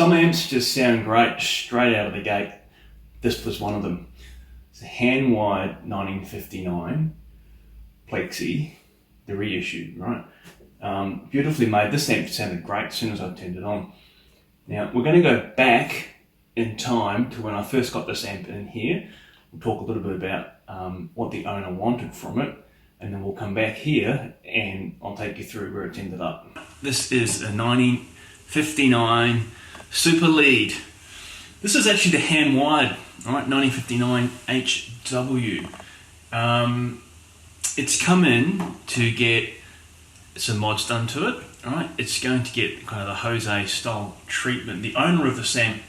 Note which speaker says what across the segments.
Speaker 1: some amps just sound great straight out of the gate. This was one of them. It's a hand-wired 1959 Plexi, the reissue, right? Beautifully made. This amp sounded great as soon as I turned it on. Now, we're going to go back in time to when I first got this amp in here. We'll talk a little bit about what the owner wanted from it, and then we'll come back here and I'll take you through where it's ended up. This is a 1959 Super Lead. This is actually the hand-wired, right, 1959 HW. It's come in to get some mods done to it, right? It's going to get kind of the José style treatment. The owner of this amp,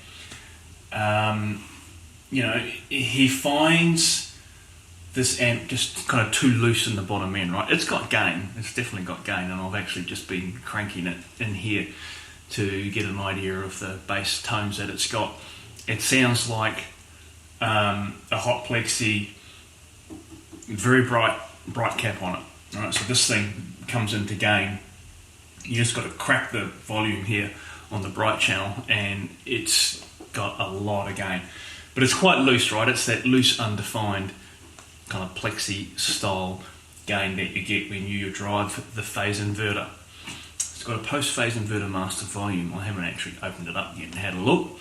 Speaker 1: you know, he finds this amp just kind of too loose in the bottom end, right? It's got gain, it's definitely got gain, and I've actually just been cranking it in here to get an idea of the bass tones that it's got. It sounds like a hot Plexi, very bright cap on it, right? So this thing comes into gain. You just got to crack the volume here on the bright channel and it's got a lot of gain. But it's quite loose, right? It's that loose, undefined kind of Plexi style gain that you get when you drive the phase inverter. It's got a post-phase inverter master volume. I haven't actually opened it up yet and had a look.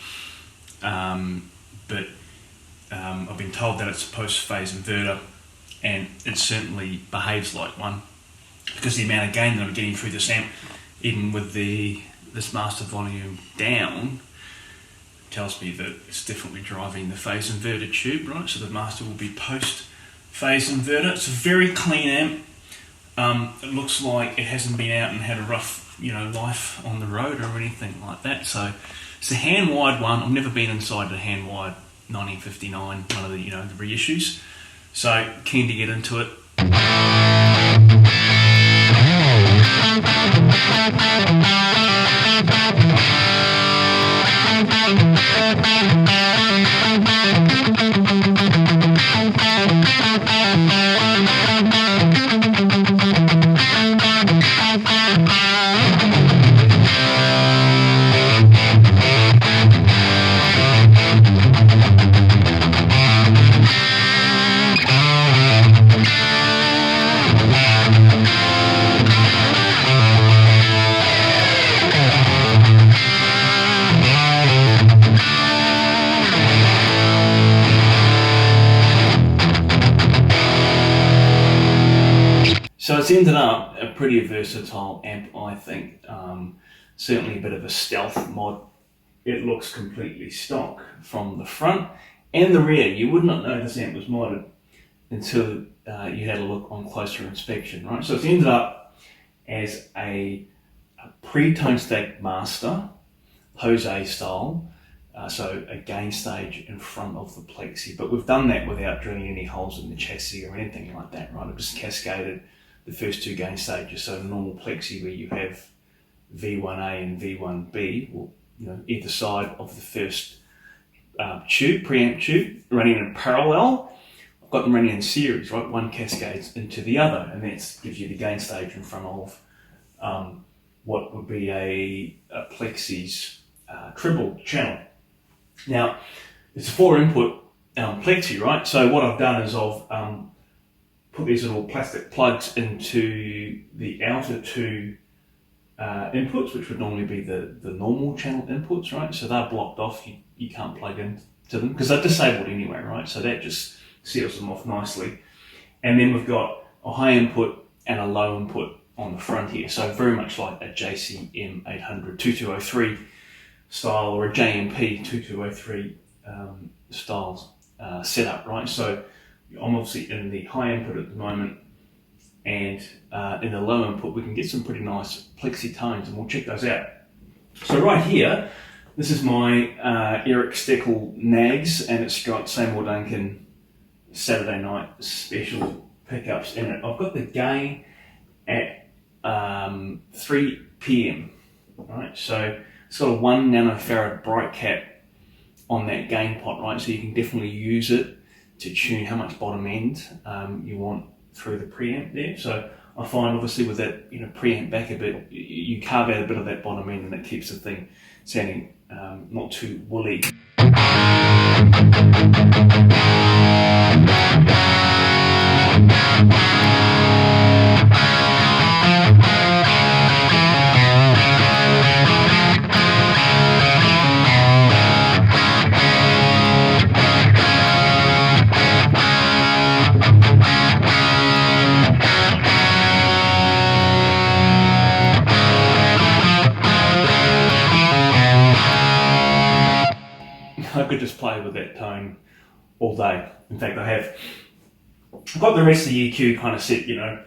Speaker 1: But I've been told that it's a post-phase inverter and it certainly behaves like one because the amount of gain that I'm getting through this amp, even with this master volume down, tells me that it's definitely driving the phase inverter tube, right? So the master will be post-phase inverter. It's a very clean amp. It looks like it hasn't been out and had a rough, you know, life on the road or anything like that. So it's a hand-wired one. I've never been inside a hand-wired 1959, one of the, you know, the reissues. So keen to get into it. So it's ended up a pretty versatile amp, I think. Certainly a bit of a stealth mod. It looks completely stock from the front and the rear. You would not know this amp was modded until you had a look on closer inspection, right? So it's ended up as a pre-tone stake master, José style, so a gain stage in front of the Plexi. But we've done that without drilling any holes in the chassis or anything like that, right? I've just cascaded the first two gain stages. So the normal Plexi where you have V1A and V1B, or, you know, either side of the first tube, preamp tube, running in parallel. I've got them running in series, right? One cascades into the other, and that gives you the gain stage in front of what would be a Plexi's treble channel. Now, it's a 4-input Plexi, right? So what I've done is I've put these little plastic plugs into the outer two inputs, which would normally be the normal channel inputs, right? So they're blocked off, you can't plug into them because they're disabled anyway, right? So that just seals them off nicely. And then we've got a high input and a low input on the front here. So very much like a JCM 800 2203 style or a JMP 2203 style setup, right? So I'm obviously in the high input at the moment, and in the low input we can get some pretty nice Plexi tones, and we'll check those out. So right here, this is my Eric Steckel Knaggs, and it's got Seymour Duncan Saturday Night Special pickups in it. I've got the gain at 3 PM, right? So it's got a 1 nanofarad bright cap on that gain pot, right? So you can definitely use it to tune how much bottom end you want through the preamp there. So I find obviously with that, you know, preamp back a bit, you carve out a bit of that bottom end and it keeps the thing sounding not too woolly. I could just play with that tone all day. In fact, I've got the rest of the EQ kind of set, a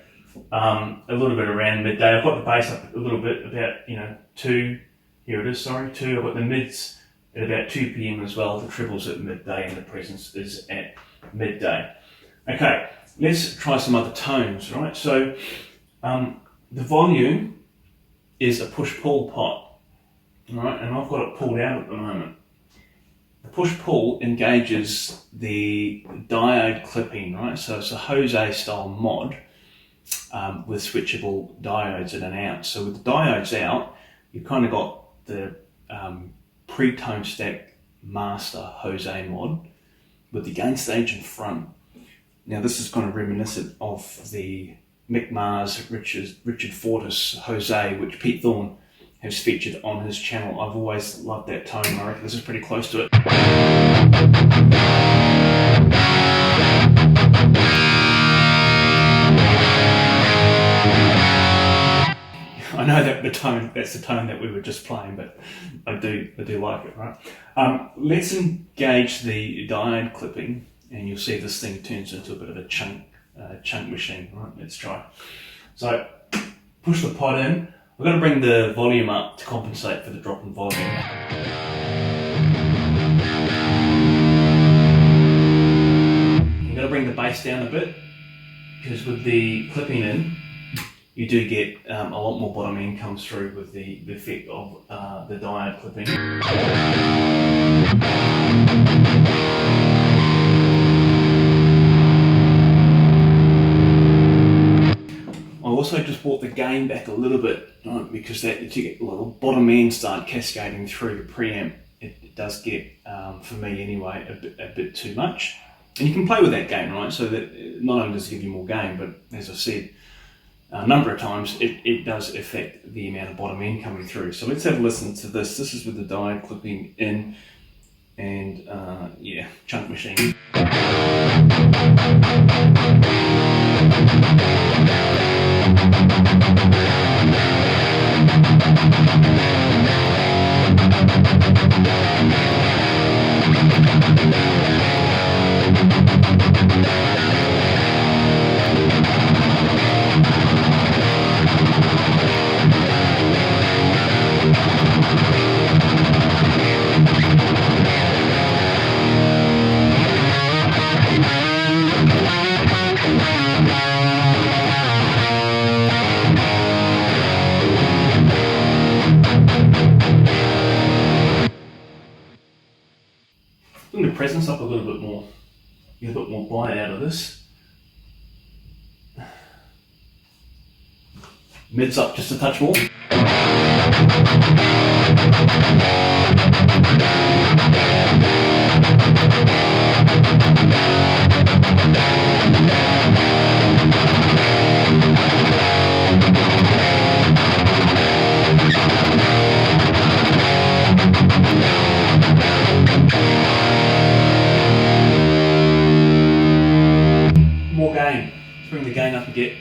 Speaker 1: little bit around midday. I've got the bass up a little bit, about, 2, here it is, sorry, 2. I've got the mids at about 2 p.m. as well. The trebles at midday and the presence is at midday. Okay, let's try some other tones, right? So the volume is a push-pull pot, right? And I've got it pulled out at the moment. The push-pull engages the diode clipping, right? So it's a José style mod with switchable diodes in and out. So with the diodes out, you've kind of got the pre-tone stack master José mod with the gain stage in front. Now this is kind of reminiscent of the Mick Mars, Richard Fortus José, which Pete Thorne has featured on his channel. I've always loved that tone. I reckon this is pretty close to it. I know that that's the tone that we were just playing, but I do like it, right? Let's engage the diode clipping, and you'll see this thing turns into a bit of a chunk machine, right? Let's try. So push the pot in. We're going to bring the volume up to compensate for the drop in volume. You're going to bring the bass down a bit, because with the clipping in, you do get a lot more bottom end comes through with the effect of the diode clipping. I also just brought the gain back a little bit, right, because that to get the bottom end start cascading through the preamp, it does get, for me anyway, a bit too much. And you can play with that gain, right? So that not only does it give you more gain, but as I said a number of times, it does affect the amount of bottom end coming through. So let's have a listen to this. This is with the diode clipping in, and yeah, chunk machine. Bring the presence up a little bit more. Get a bit more bite out of this. Mids up just a touch more. More gain. Let's bring the gain up again.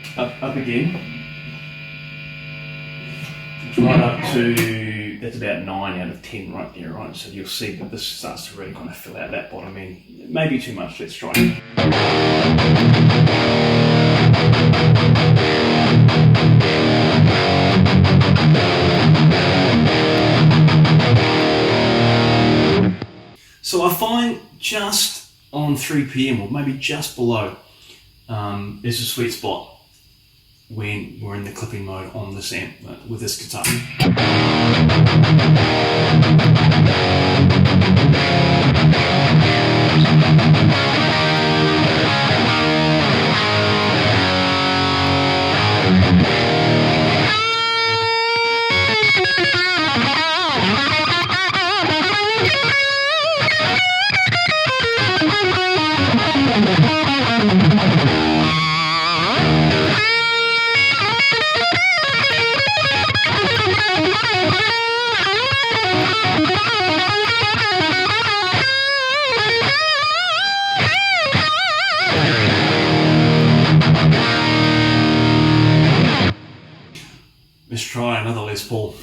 Speaker 1: It's right up to, that's about 9 out of 10 right there, right? So you'll see that this starts to really kind of fill out that bottom end. Maybe too much, let's try it. So I find just on 3 p.m. or maybe just below is a sweet spot when we're in the clipping mode on this amp with this guitar. Let's try another Les Paul.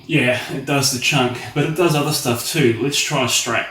Speaker 1: Yeah, it does the chunk, but it does other stuff too. Let's try a Strat.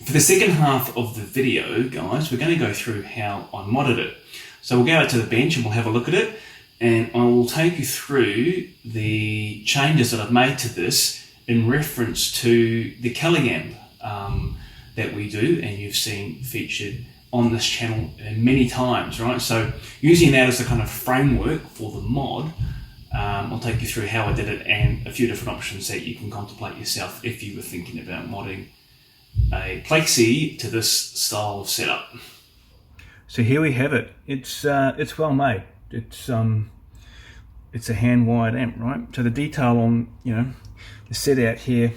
Speaker 1: For the second half of the video, guys, we're going to go through how I modded it. So we'll go out to the bench and we'll have a look at it, and I will take you through the changes that I've made to this in reference to the Kelly amp that we do and you've seen featured on this channel many times, right? So using that as a kind of framework for the mod, I'll take you through how I did it and a few different options that you can contemplate yourself if you were thinking about modding a Plexi to this style of setup. So here we have it. It's well made. It's a hand wired amp, right? So the detail on the set out here,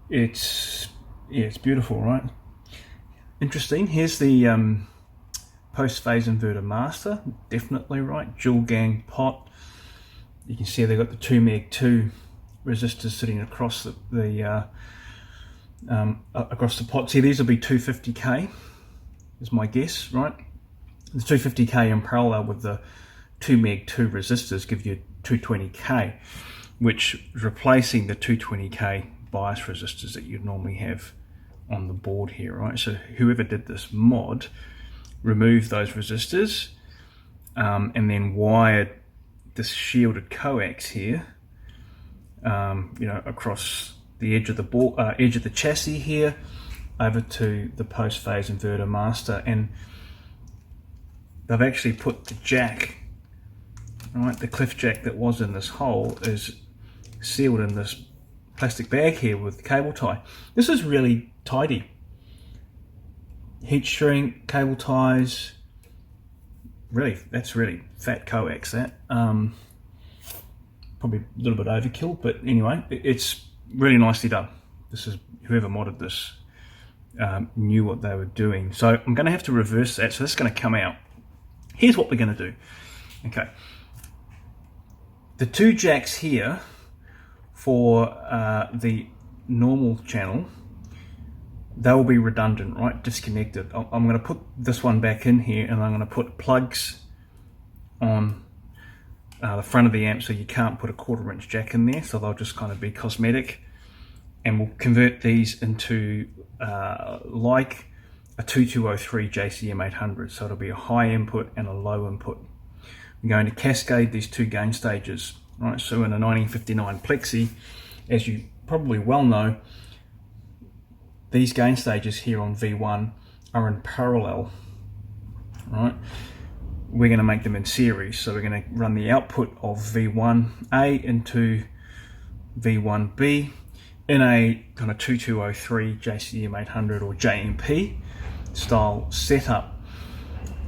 Speaker 1: it's beautiful, right? Interesting. Here's the post phase inverter master, definitely right. Dual gang pot. You can see they've got the 2 meg 2 resistors sitting across across the pot. See, these will be 250k is my guess, right? The 250k in parallel with the 2 meg 2 resistors give you 220k, which is replacing the 220k bias resistors that you'd normally have on the board here, right? So whoever did this mod removed those resistors and then wired this shielded coax here across the edge of the edge of the chassis here over to the post phase inverter master, and they've actually put the jack, right, the cliff jack that was in this hole is sealed in this plastic bag here with cable tie. This is really tidy. Heat shrink, cable ties, really, that's really fat coax that. Probably a little bit overkill, but anyway, it's really nicely done. This is, whoever modded this knew what they were doing. So I'm going to have to reverse that, so this is going to come out. Here's what we're going to do. Okay, the two jacks here for the normal channel, they'll be redundant, right, disconnected. I'm going to put this one back in here, and I'm going to put plugs on the front of the amp, so you can't put a 1/4 inch jack in there, so they'll just kind of be cosmetic, and we'll convert these into like a 2203 JCM 800, so it'll be a high input and a low input. We're going to cascade these two gain stages, right? So in a 1959 Plexi, as you probably well know, these gain stages here on V1 are in parallel, right? We're going to make them in series, so we're going to run the output of V1A into V1B in a kind of 2203 JCM 800 or JMP, style setup.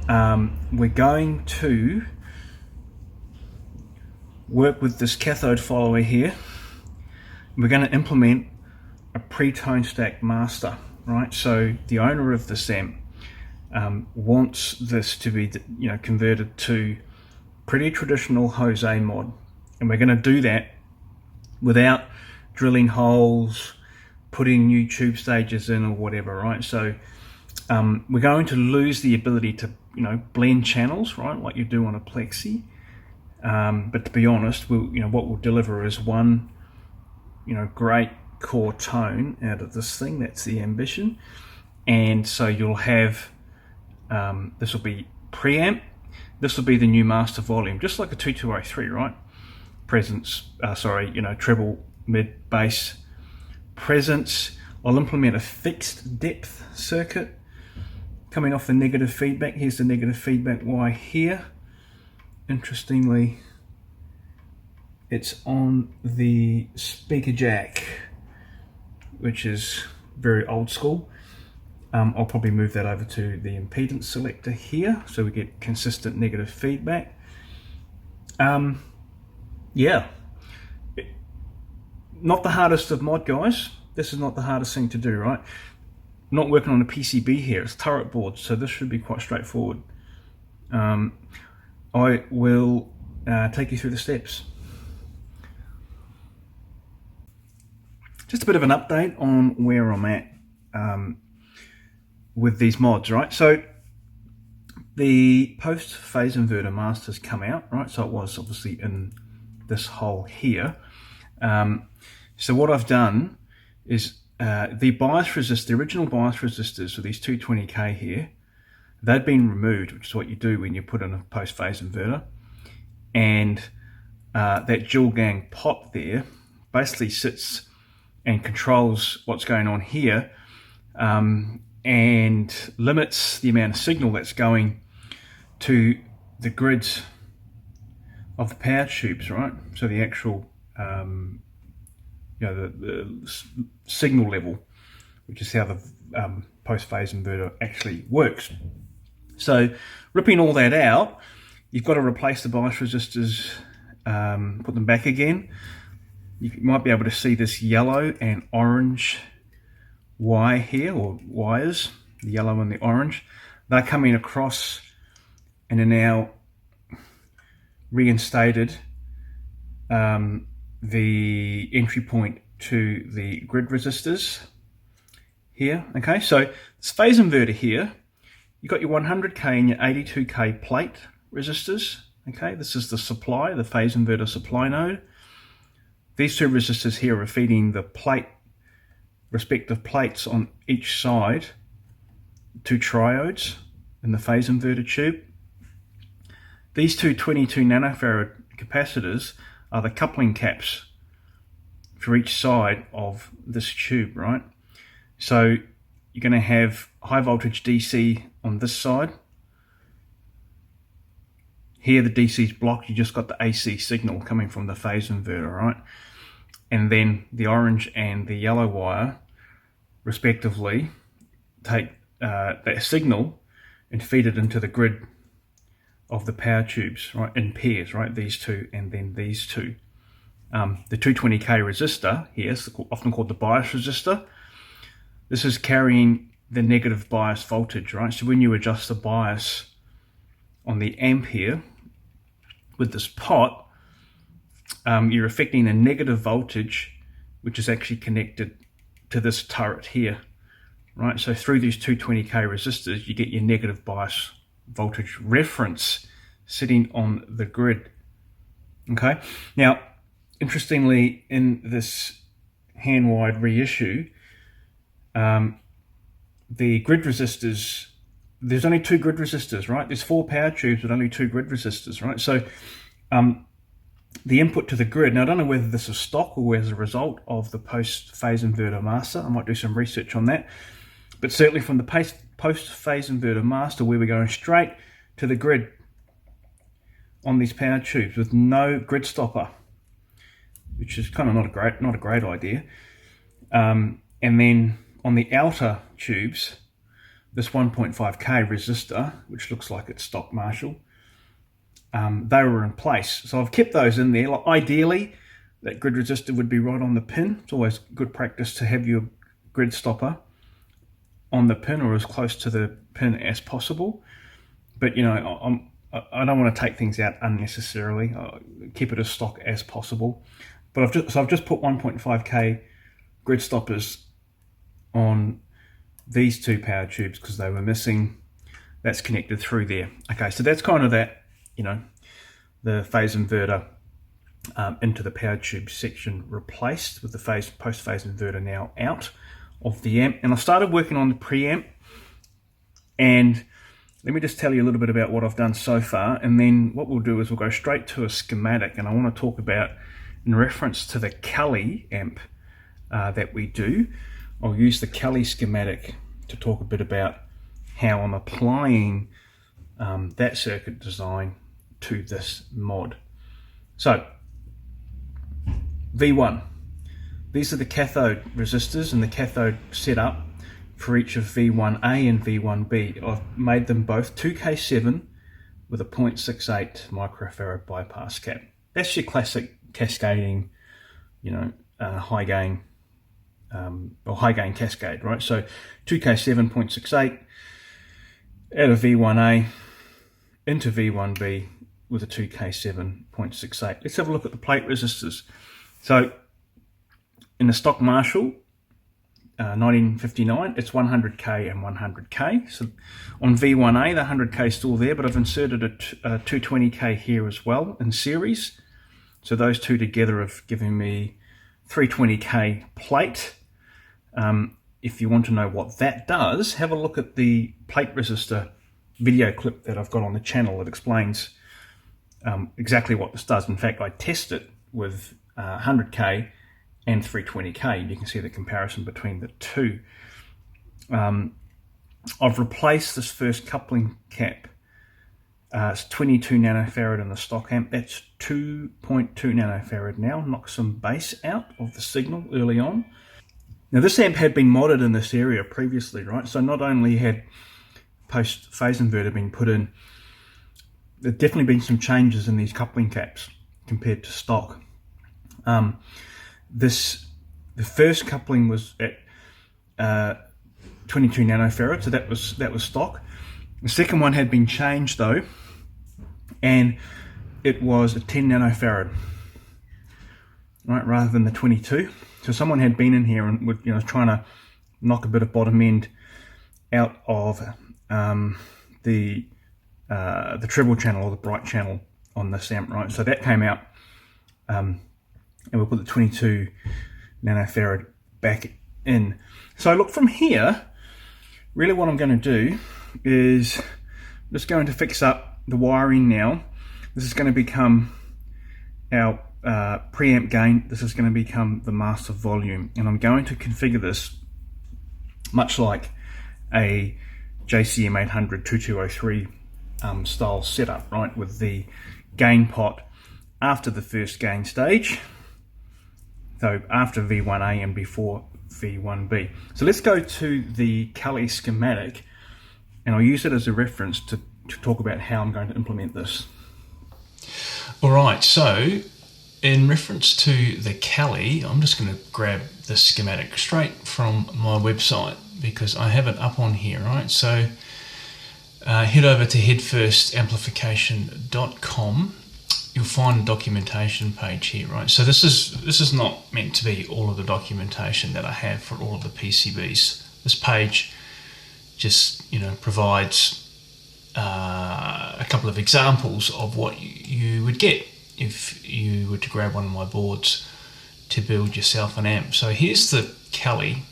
Speaker 1: We're going to work with this cathode follower here. We're going to implement a pre-tone stack master, right? So the owner of this amp wants this to be, converted to pretty traditional José mod, and we're going to do that without drilling holes, putting new tube stages in, or whatever, right? So we're going to lose the ability to, blend channels, right, like you do on a Plexi. But to be honest, what we'll deliver is one, great core tone out of this thing. That's the ambition. And so you'll have, this will be preamp. This will be the new master volume, just like a 2203, right? Presence, treble, mid, bass, presence. I'll implement a fixed depth circuit coming off the negative feedback. Here's the negative feedback Y here. Interestingly, it's on the speaker jack, which is very old school. I'll probably move that over to the impedance selector here so we get consistent negative feedback. Yeah, not the hardest of mod, guys. This is not the hardest thing to do, right? I'm not working on a PCB here, it's turret board, so this should be quite straightforward. I will take you through the steps. Just a bit of an update on where I'm at with these mods, right? So the post phase inverter master's come out, right? So it was obviously in this hole here. So what I've done is the bias resistor, the original bias resistors for these 220k here, they've been removed, which is what you do when you put in a post phase inverter. And that dual gang pot there basically sits and controls what's going on here, and limits the amount of signal that's going to the grids of the power tubes, right? So the actual, the signal level, which is how the post-phase inverter actually works. So ripping all that out, you've got to replace the bias resistors, put them back again. You might be able to see this yellow and orange wire here, or wires, the yellow and the orange. They're coming across and are now reinstated the entry point to the grid resistors here. Okay, so this phase inverter here, you've got your 100k and your 82k plate resistors. Okay, this is the supply, the phase inverter supply node. These two resistors here are feeding the plate, respective plates on each side, two triodes in the phase inverter tube. These two 22 nanofarad capacitors are the coupling caps for each side of this tube, right? So you're going to have high voltage DC on this side. Here the DC is blocked, you just got the AC signal coming from the phase inverter, right? And then the orange and the yellow wire, respectively, take that signal and feed it into the grid of the power tubes, right, in pairs, right, these two and then these two. The 220k resistor here is often called the bias resistor. This is carrying the negative bias voltage, right? So when you adjust the bias on the amp here with this pot, you're affecting a negative voltage, which is actually connected to this turret here, right? So through these 220k resistors, you get your negative bias voltage reference sitting on the grid. Okay, now interestingly, in this hand-wired reissue, the grid resistors, there's only two grid resistors, right? There's 4 power tubes but only 2 grid resistors, right? So the input to the grid, now I don't know whether this is stock or as a result of the post-phase inverter master. I might do some research on that. But certainly from the post-phase inverter master, where we're going straight to the grid on these power tubes with no grid stopper, which is kind of not a great idea. And then on the outer tubes,
Speaker 2: this 1.5k resistor, which looks like it's stock Marshall, they were in place. So I've kept those in there. Like, ideally, that grid resistor would be right on the pin. It's always good practice to have your grid stopper on the pin or as close to the pin as possible. But, you know, I don't want to take things out unnecessarily. I'll keep it as stock as possible. But I've just put 1.5k grid stoppers on these two power tubes because they were missing. That's connected through there. Okay, so that's kind of that, you know, the phase inverter into the power tube section replaced with the post-phase inverter now out of the amp. And I started working on the preamp, and let me just tell you a little bit about what I've done so far, and then what we'll do is we'll go straight to a schematic, and I want to talk about, in reference to the Kelly amp that we do, I'll use the Kelly schematic to talk a bit about how I'm applying that circuit design to this mod. So, V1. These are the cathode resistors and the cathode setup for each of V1A and V1B. I've made them both 2K7 with a 0.68 microfarad bypass cap. That's your classic cascading, you know, high gain or high gain cascade, right? So 2K7 0.68 out of V1A into V1B with a 2K7 0.68. Let's have a look at the plate resistors. So in the stock Marshall 1959, it's 100k and 100k. So on V1A, the 100k is still there, but I've inserted a 220k here as well in series. So those two together have given me 320k plate. If you want to know what that does, have a look at the plate resistor video clip that I've got on the channel that explains exactly what this does. In fact, I test it with 100k and 320k. You can see the comparison between the two. I've replaced this first coupling cap. It's 22 nanofarad in the stock amp. That's 2.2 nanofarad now. Knock some bass out of the signal early on. Now this amp had been modded in this area previously, right? So not only had post-phase inverter been put in, there'd definitely been some changes in these coupling caps compared to stock. The first coupling was at 22 nanofarad, so that was stock. The second one had been changed though, and it was a 10 nanofarad, right, rather than the 22. So someone had been in here and was trying to knock a bit of bottom end out of the treble channel or the bright channel on this amp, right? So that came out, and we'll put the 22 nanofarad back in. So look, from here, really what I'm going to do is just going to fix up the wiring now. This is going to become our preamp gain. This is going to become the master volume, and I'm going to configure this much like a JCM 800 2203 style setup, right, with the gain pot after the first gain stage, so after V1A and before V1B. So let's go to the Kelly schematic, and I'll use it as a reference to talk about how I'm going to implement this.
Speaker 1: Alright, so in reference to the Kelly, I'm just going to grab the schematic straight from my website because I have it up on here, right? So head over to headfirstamplification.com. You'll find a documentation page here, right? So this is not meant to be all of the documentation that I have for all of the PCBs. This page just, provides a couple of examples of what you would get if you were to grab one of my boards to build yourself an amp. So here's the Kelly,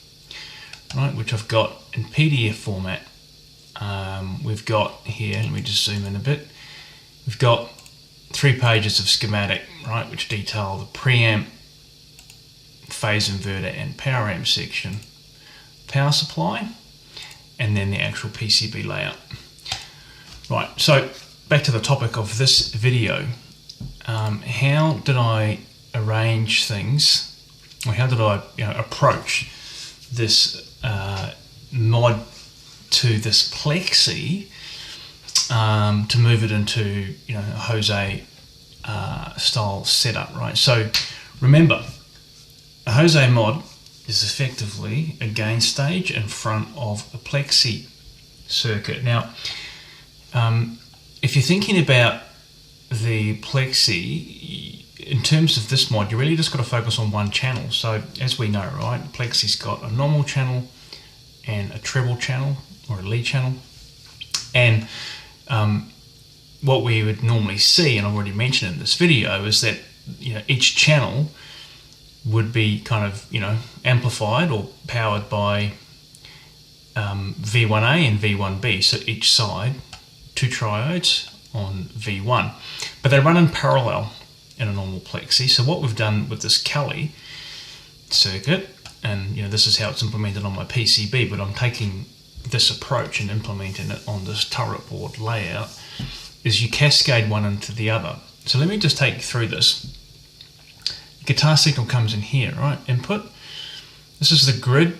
Speaker 1: right, which I've got in PDF format. We've got here, let me just zoom in a bit, we've got 3 pages of schematic, right, which detail the preamp, phase inverter and power amp section, power supply, and then the actual PCB layout. Right, so back to the topic of this video. How did I arrange things, or how did I approach this mod to this Plexi to move it into, you know, a José style setup, right? So remember, a José mod is effectively a gain stage in front of a Plexi circuit. Now, if you're thinking about the Plexi, in terms of this mod, you really just got to focus on one channel. So as we know, right, Plexi's got a normal channel and a treble channel or a lead channel. And what we would normally see, and I've already mentioned in this video, is that, you know, each channel would be kind of, you know, amplified or powered by V1A and V1B. So each side, two triodes on V1, but they run in parallel in a normal Plexi. So what we've done with this Kelly circuit, and you know, this is how it's implemented on my PCB, but I'm taking this approach and implementing it on this turret board layout, is you cascade one into the other. So let me just take you through this. Guitar signal comes in here, right? Input. This is the grid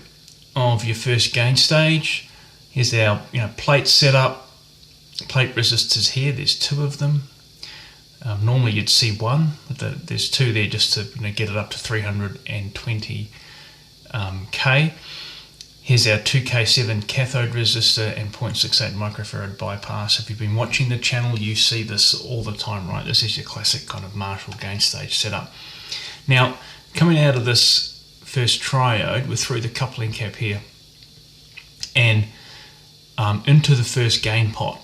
Speaker 1: of your first gain stage. Here's our, you know, plate setup. Plate resistors here. There's two of them. Normally you'd see one, but there's two there just to, you know, get it up to 320 K. Here's our 2K7 cathode resistor and 0.68 microfarad bypass. If you've been watching the channel, you see this all the time, right? This is your classic kind of Marshall gain stage setup. Now, coming out of this first triode, we're through the coupling cap here and into the first gain pot.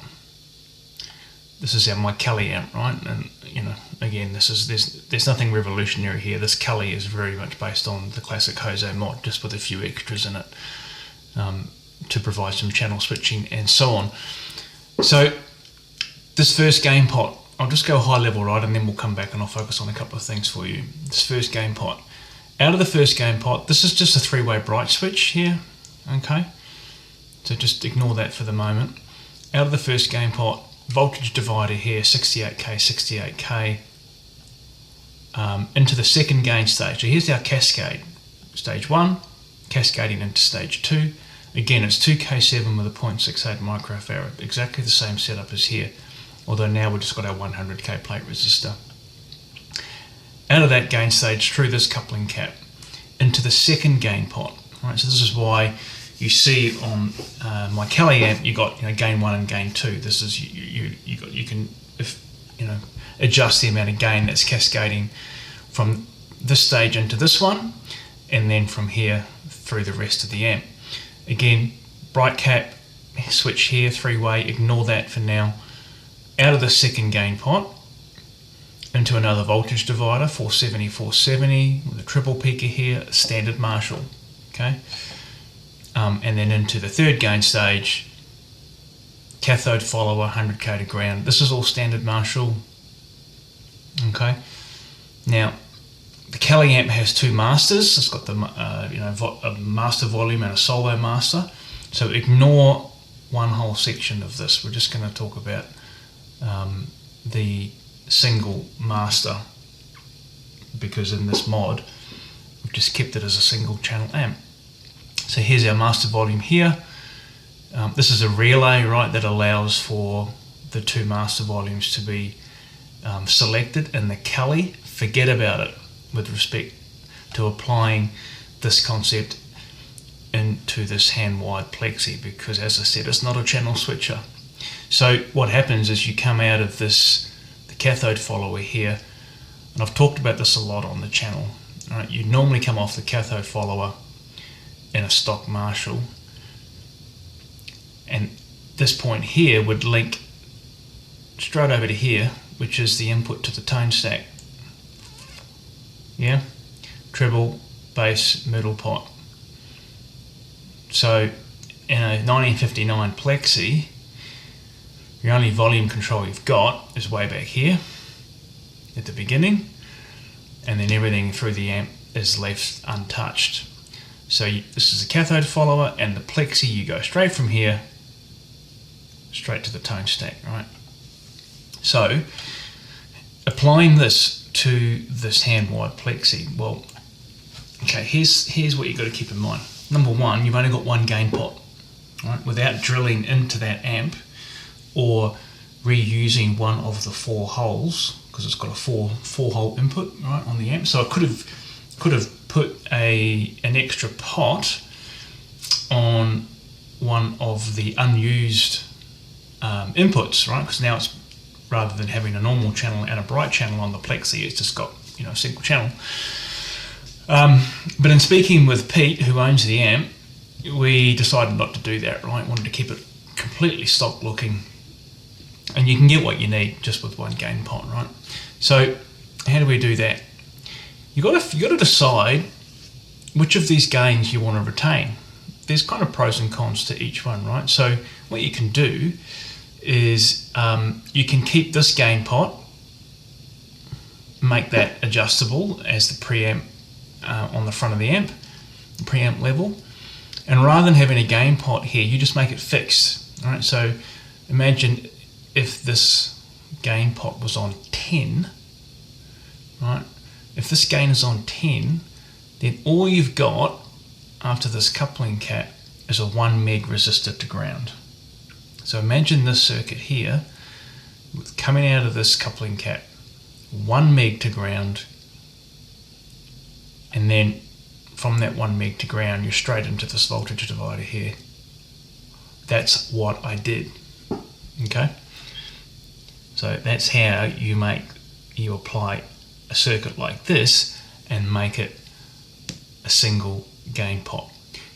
Speaker 1: This is my Kelly amp, right? And you know, again, there's nothing revolutionary here. This Kelly is very much based on the classic José mod, just with a few extras in it to provide some channel switching and so on. So this first gain pot, I'll just go high level, right, and then we'll come back and I'll focus on a couple of things for you. This first gain pot. Out of the first gain pot, this is just a three-way bright switch here, okay? So just ignore that for the moment. Out of the first gain pot, voltage divider here, 68K, 68K, into the second gain stage. So here's our cascade. Stage 1, cascading into stage 2. Again, it's 2K7 with a 0.68 microfarad, exactly the same setup as here, although now we've just got our 100K plate resistor. Out of that gain stage, through this coupling cap, into the second gain pot. Right, so this is why you see on my Kelly amp, you got, you know, gain 1 and gain 2. This is you can adjust the amount of gain that's cascading from this stage into this one, and then from here through the rest of the amp. Again, bright cap switch here, three-way. Ignore that for now. Out of the second gain pot into another voltage divider, 470, 470 with a triple peaker here, standard Marshall. Okay. And then into the third gain stage, cathode follower, 100K to ground. This is all standard Marshall. Okay. Now, the Kelly amp has two masters. It's got the a master volume and a solo master. So ignore one whole section of this. We're just going to talk about the single master, because in this mod we've just kept it as a single channel amp. So here's our master volume here. This is a relay, right, that allows for the two master volumes to be selected in the Kelly. Forget about it with respect to applying this concept into this hand-wired Plexi, because as I said, it's not a channel switcher. So what happens is you come out of this, the cathode follower here, and I've talked about this a lot on the channel. Right? You normally come off the cathode follower in a stock Marshall, and this point here would link straight over to here, which is the input to the tone stack. Yeah, treble, bass, middle pot. So in a 1959 Plexi, the only volume control you've got is way back here at the beginning, and then everything through the amp is left untouched. So this is the cathode follower, and the Plexi, you go straight from here straight to the tone stack, right? So applying this to this hand-wired Plexi, well, okay, here's what you've got to keep in mind. Number one, you've only got one gain pot. right, without drilling into that amp or reusing one of the 4 holes, because it's got a four hole input, right, on the amp. So I could have put an extra pot on one of the unused inputs, right? Because now it's, rather than having a normal channel and a bright channel on the Plexi, it's just got, you know, a single channel. But in speaking with Pete, who owns the amp, we decided not to do that, right? Wanted to keep it completely stock looking, and you can get what you need just with one gain pot, right? So how do we do that? You got to decide which of these gains you want to retain. There's kind of pros and cons to each one, right? So what you can do is you can keep this gain pot, make that adjustable as the preamp on the front of the amp, the preamp level, and rather than having a gain pot here, you just make it fixed. All right, so imagine if this gain pot was on 10, right? If this gain is on 10, then all you've got after this coupling cap is a 1 meg resistor to ground. So imagine this circuit here, coming out of this coupling cap, 1 meg to ground, and then from that 1 meg to ground, you're straight into this voltage divider here. That's what I did, okay? So that's how you apply a circuit like this and make it a single gain pot.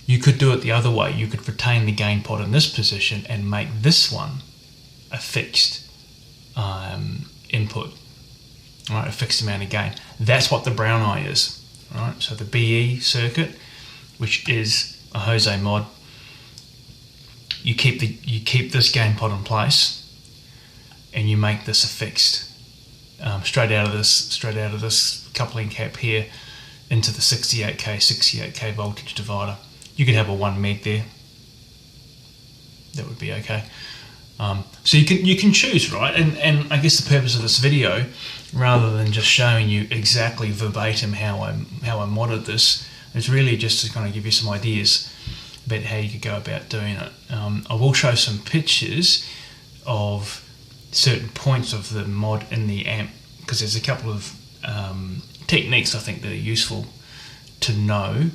Speaker 1: You could do it the other way. You could retain the gain pot in this position and make this one a fixed input, right? A fixed amount of gain. That's what the brown eye is, right? So the BE circuit, which is a José mod, you keep this gain pot in place, and you make this a fixed straight out of this coupling cap here into the 68k voltage divider. You could have a 1 meg there. That would be okay. So you can choose, right? And I guess the purpose of this video, rather than just showing you exactly verbatim how I modded this, is really just to kind of give you some ideas about how you could go about doing it. I will show some pictures of certain points of the mod in the amp, because there's a couple of techniques I think that are useful to know,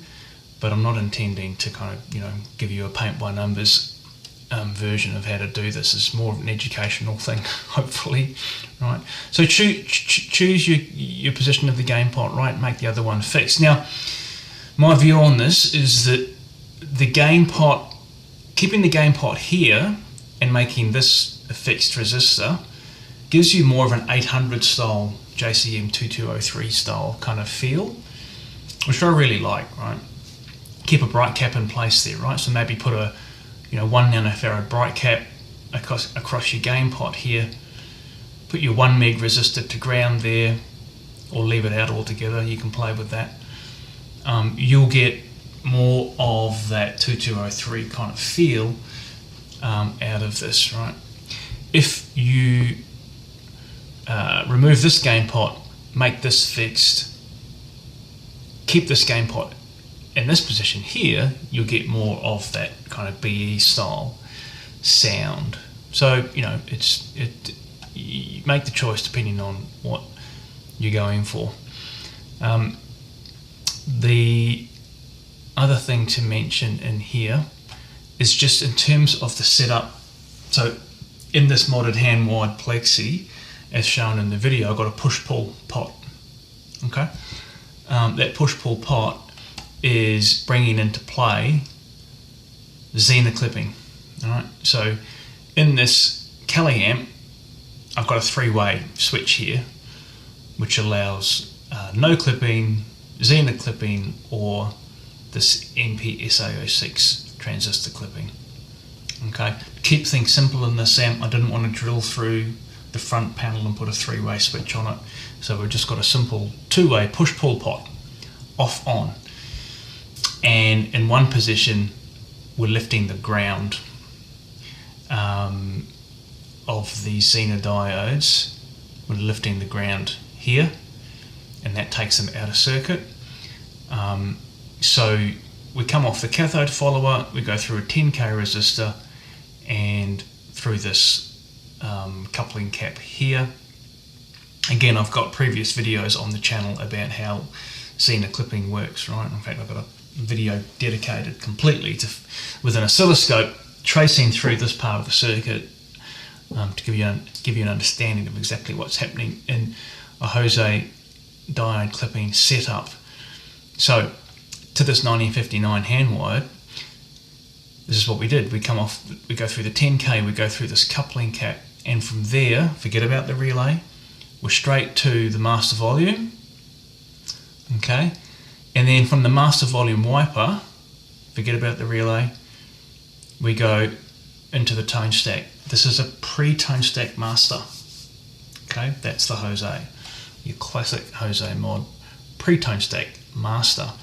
Speaker 1: but I'm not intending to kind of, you know, give you a paint by numbers version of how to do this. It's more of an educational thing, hopefully, right? So choose your position of the gain pot, right? Make the other one fixed. Now, my view on this is that the gain pot, keeping the gain pot here and making this a fixed resistor, gives you more of an 800 style JCM 2203 style kind of feel, which I really like, right? Keep a bright cap in place there, right? So maybe put a 1 nanofarad bright cap across your gain pot here, put your 1 meg resistor to ground there, or leave it out altogether. You can play with that. You'll get more of that 2203 kind of feel out of this, right? If you remove this gain pot, make this fixed, keep this gain pot in this position here, you'll get more of that kind of BE style sound. So, you know, you make the choice depending on what you're going for. The other thing to mention in here is just in terms of the setup. So in this modded hand-wired Plexi, as shown in the video, I've got a push-pull pot, okay? That push-pull pot is bringing into play Zener clipping, all right? So in this Kali amp, I've got a 3-way switch here, which allows no clipping, Zener clipping, or this NP-SaO6 transistor clipping. Okay, to keep things simple in this amp, I didn't want to drill through the front panel and put a 3-way switch on it, so we've just got a simple 2-way push-pull pot, off-on, and in one position we're lifting the ground of the Zener diodes. We're lifting the ground here, and that takes them out of circuit. So we come off the cathode follower, we go through a 10k resistor and through this coupling cap here. Again, I've got previous videos on the channel about how Zener clipping works, right? In fact, I've got a video dedicated completely to, with an oscilloscope, tracing through this part of the circuit to give you an understanding of exactly what's happening in a José diode clipping setup. So, to this 1959 hand wired, this is what we did. We come off, we go through the 10k, we go through this coupling cap, and from there, forget about the relay, we're straight to the master volume, okay? And then from the master volume wiper, forget about the relay, we go into the tone stack. This is a pre-tone stack master, okay? That's the José, your classic José mod, pre-tone stack master.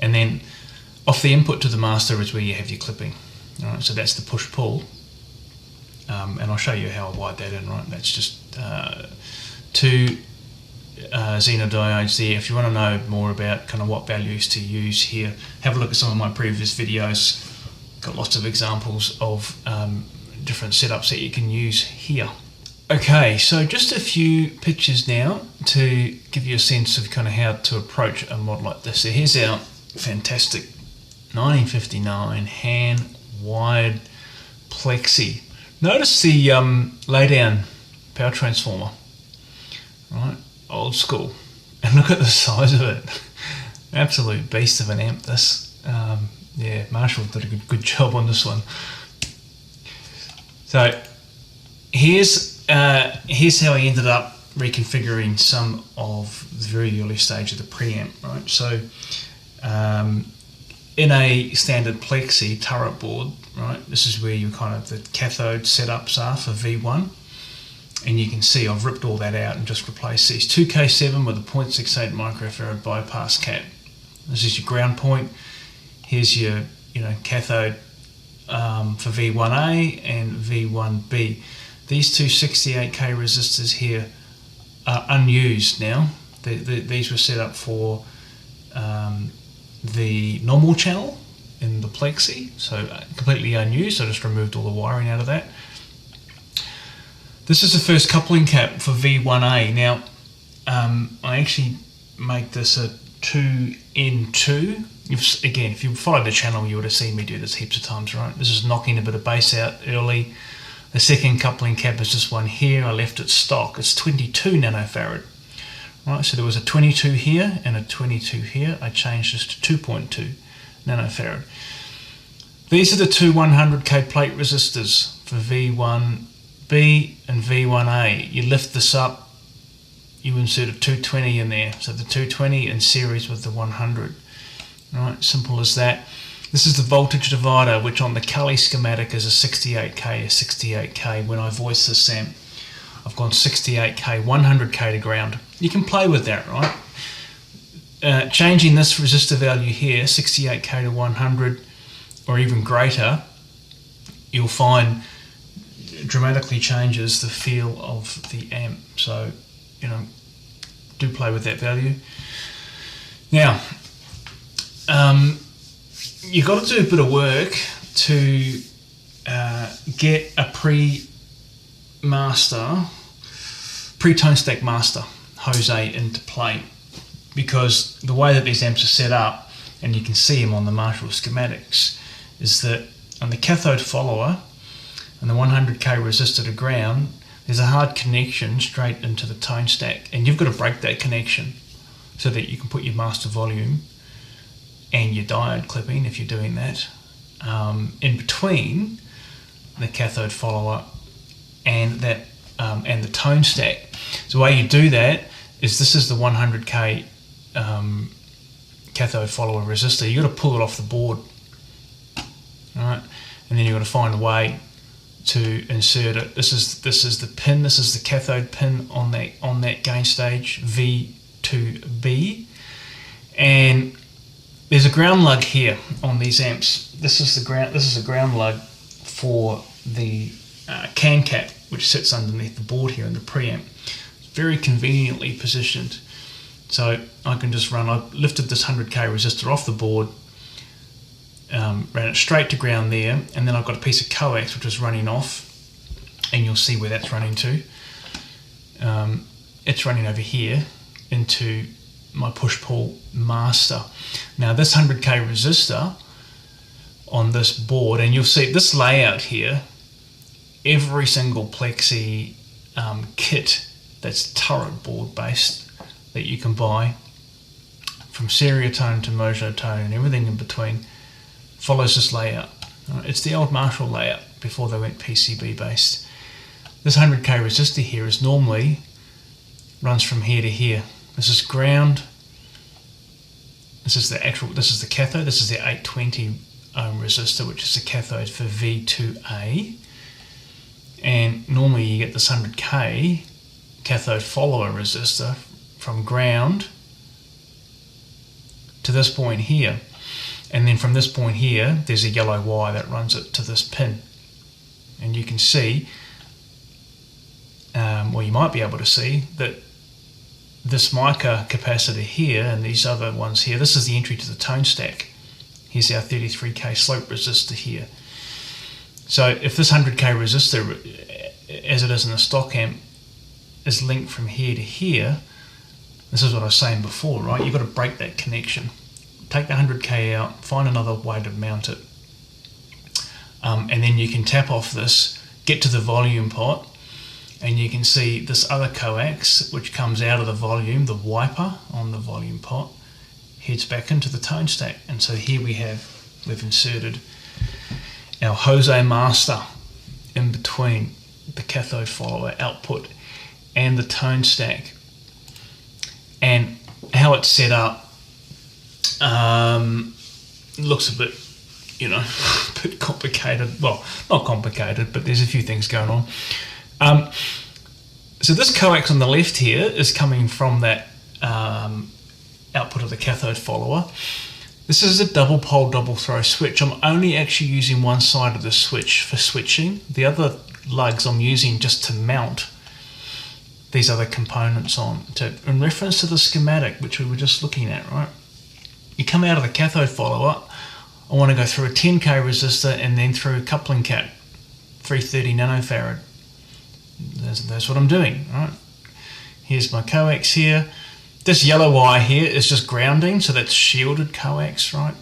Speaker 1: And then off the input to the master is where you have your clipping, all right? So that's the push-pull, and I'll show you how I wired that in, right? That's just two Zener diodes there. If you want to know more about kind of what values to use here, have a look at some of my previous videos. Got lots of examples of different setups that you can use here. Okay, so just a few pictures now to give you a sense of kind of how to approach a mod like this. So here's our fantastic 1959 hand wired Plexi. Notice the laydown power transformer, right? Old school. And look at the size of it. Absolute beast of an amp, this. Yeah, Marshall did a good job on this one. So here's how I ended up reconfiguring some of the very early stage of the preamp, right? So in a standard Plexi turret board, right, this is where you kind of the cathode setups are for V1. And you can see I've ripped all that out and just replaced these 2K7 with a 0.68 microfarad bypass cap. This is your ground point. Here's your cathode for V1A and V1B. These two 68k resistors here are unused now. These were set up for the normal channel in the Plexi, so completely unused. I just removed all the wiring out of that. This is the first coupling cap for V1A. Now, I actually make this a 2N2. Again, if you followed the channel, you would have seen me do this heaps of times, right? This is knocking a bit of bass out early. The second coupling cap is this one here. I left it stock. It's 22 nanofarad. Right, so there was a 22 here and a 22 here. I changed this to 2.2 nanofarad. These are the two 100k plate resistors for V1B and V1A. You lift this up, you insert a 220 in there. So the 220 in series with the 100. Right, simple as that. This is the voltage divider, which on the Kelly schematic is a 68k, a 68k. When I voice this amp, I've gone 68k, 100k to ground. You can play with that, right? Changing this resistor value here, 68k to 100, or even greater, you'll find dramatically changes the feel of the amp. So, do play with that value. Now, you've got to do a bit of work to get a pre-tone stack master José into play, because the way that these amps are set up, and you can see them on the Marshall schematics, is that on the cathode follower and the 100k resistor to ground, there's a hard connection straight into the tone stack, and you've got to break that connection so that you can put your master volume and your diode clipping, if you're doing that, in between the cathode follower and that and the tone stack. So the way you do that is, this is the 100k cathode follower resistor. You've got to pull it off the board, right? And then you've got to find a way to insert it. This is the pin. This is the cathode pin on that gain stage V2B, and there's a ground lug here on these amps. This is a ground lug for the can cap, which sits underneath the board here in the preamp. It's very conveniently positioned. So I can just run, I've lifted this 100k resistor off the board,
Speaker 3: ran it straight to ground there, and then I've got a piece of coax which is running off, and you'll see where that's running to. It's running over here into my push-pull master. Now this 100k resistor on this board, and you'll see this layout here, every single Plexi kit that's turret board based that you can buy, from Seriatone to Mojotone and everything in between, follows this layout. It's the old Marshall layout before they went PCB based. This 100k resistor here is normally runs from here to here. This is ground. This is the cathode. This is the 820 ohm resistor, which is the cathode for V2A. And normally you get this 100k cathode follower resistor from ground to this point here. And then from this point here, there's a yellow wire that runs it to this pin. And you can see, well, you might be able to see that this mica capacitor here and these other ones here, this is the entry to the tone stack. Here's our 33k slope resistor here. So if this 100k resistor, as it is in the stock amp, is linked from here to here, this is what I was saying before, right? You've got to break that connection. Take the 100k out, find another way to mount it, and then you can tap off this, get to the volume pot, and you can see this other coax which comes out of the volume, the wiper on the volume pot, heads back into the tone stack. And so here we've inserted our José master in between the cathode follower output and the tone stack. And how it's set up looks a bit, a bit complicated. Well, not complicated, but there's a few things going on. So this coax on the left here is coming from that output of the cathode follower. This is a double pole, double throw switch. I'm only actually using one side of the switch for switching. The other lugs I'm using just to mount these other components on. In reference to the schematic, which we were just looking at, right? You come out of the cathode follower, I want to go through a 10k resistor and then through a coupling cap, 330 nanofarad. That's what I'm doing, right? Here's my coax here. This yellow wire here is just grounding, so that's shielded coax, right?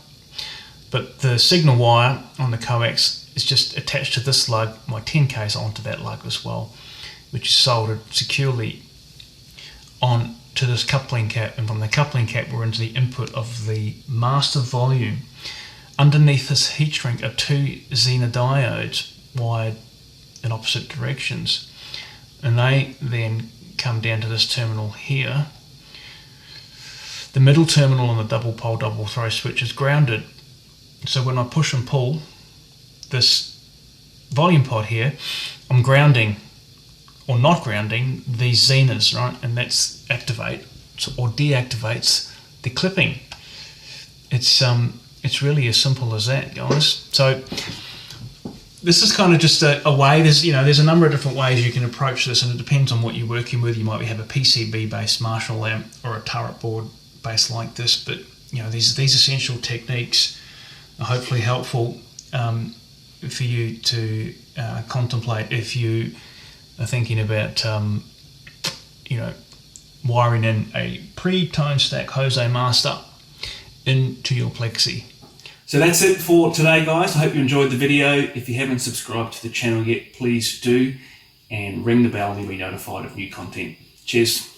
Speaker 3: But the signal wire on the coax is just attached to this lug. My 10K is onto that lug as well, which is soldered securely on to this coupling cap, and from the coupling cap we're into the input of the master volume. Underneath this heat shrink are two Zener diodes wired in opposite directions, and they then come down to this terminal here. The middle terminal on the double pole double throw switch is grounded, so when I push and pull this volume pot here, I'm grounding or not grounding these Zeners, right? And that's activate or deactivates the clipping. It's really as simple as that, guys. So this is kind of just a way. There's a number of different ways you can approach this, and it depends on what you're working with. You might have a PCB based Marshall amp or a turret board based like this, but these essential techniques are hopefully helpful for you to contemplate if you are thinking about wiring in a pre-tone stack José master into your Plexi.
Speaker 1: So that's it for today, guys. I hope you enjoyed the video. If you haven't subscribed to the channel yet, please do, and ring the bell and you'll be notified of new content. Cheers.